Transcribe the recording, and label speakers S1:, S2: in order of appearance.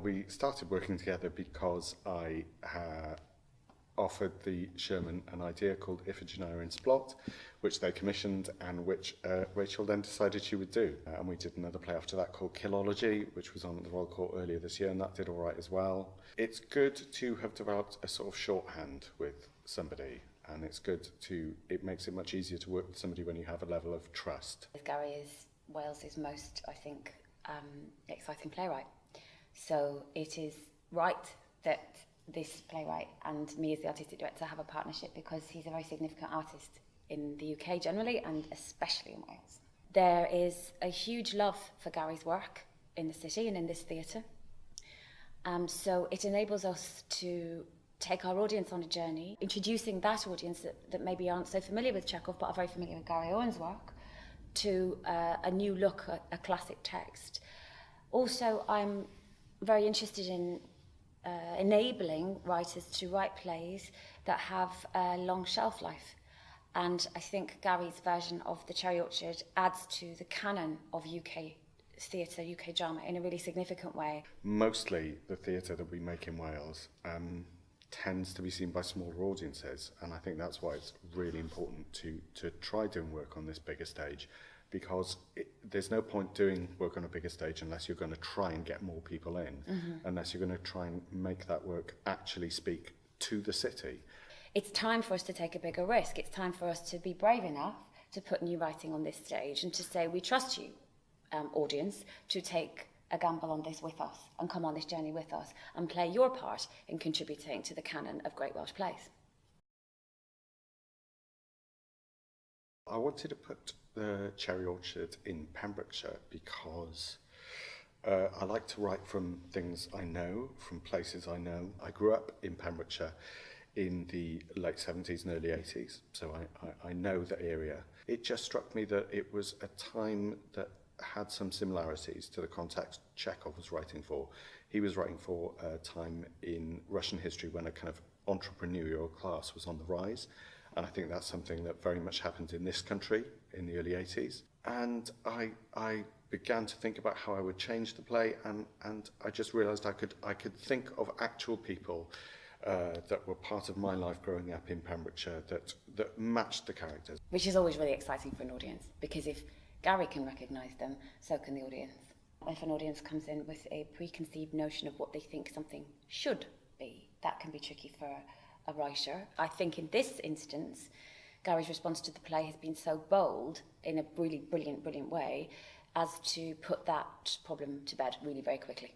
S1: We started working together because I offered the Sherman an idea called Iphigenia in Splot, which they commissioned and which Rachel then decided she would do. And we did another play after that called Killology, which was on at the Royal Court earlier this year, and that did all right as well. It's good to have developed a sort of shorthand with somebody, and it makes it much easier to work with somebody when you have a level of trust.
S2: Gary is Wales's most, I think, exciting playwright. So it is right that this playwright and me as the artistic director have a partnership, because he's a very significant artist in the UK generally and especially in Wales. There is a huge love for Gary's work in the city and in this theatre. So it enables us to take our audience on a journey, introducing that audience that maybe aren't so familiar with Chekhov but are very familiar with Gary Owen's work, to a new look at a classic text. Also, I'm very interested in enabling writers to write plays that have a long shelf life. And I think Gary's version of The Cherry Orchard adds to the canon of UK theatre, UK drama in a really significant way.
S1: Mostly the theatre that we make in Wales tends to be seen by smaller audiences, and I think that's why it's really important to try doing work on this bigger stage, because there's no point doing work on a bigger stage unless you're going to try and get more people in, unless you're going to try and make that work actually speak to the city.
S2: It's time for us to take a bigger risk. It's time for us to be brave enough to put new writing on this stage and to say, we trust you, audience, to take a gamble on this with us and come on this journey with us and play your part in contributing to the canon of great Welsh plays.
S1: I wanted to put the Cherry Orchard in Pembrokeshire because I like to write from things I know, from places I know. I grew up in Pembrokeshire in the late 70s and early 80s, so I know the area. It just struck me that it was a time that had some similarities to the context Chekhov was writing for. He was writing for a time in Russian history when a kind of entrepreneurial class was on the rise, and I think that's something that very much happened in this country in the early 80s. And I began to think about how I would change the play, and I just realised I could think of actual people that were part of my life growing up in Pembrokeshire that matched the characters.
S2: Which is always really exciting for an audience, because if Gary can recognise them, so can the audience. If an audience comes in with a preconceived notion of what they think something should be, that can be tricky for a writer. I think in this instance, Gary's response to the play has been so bold in a really brilliant way as to put that problem to bed really very quickly.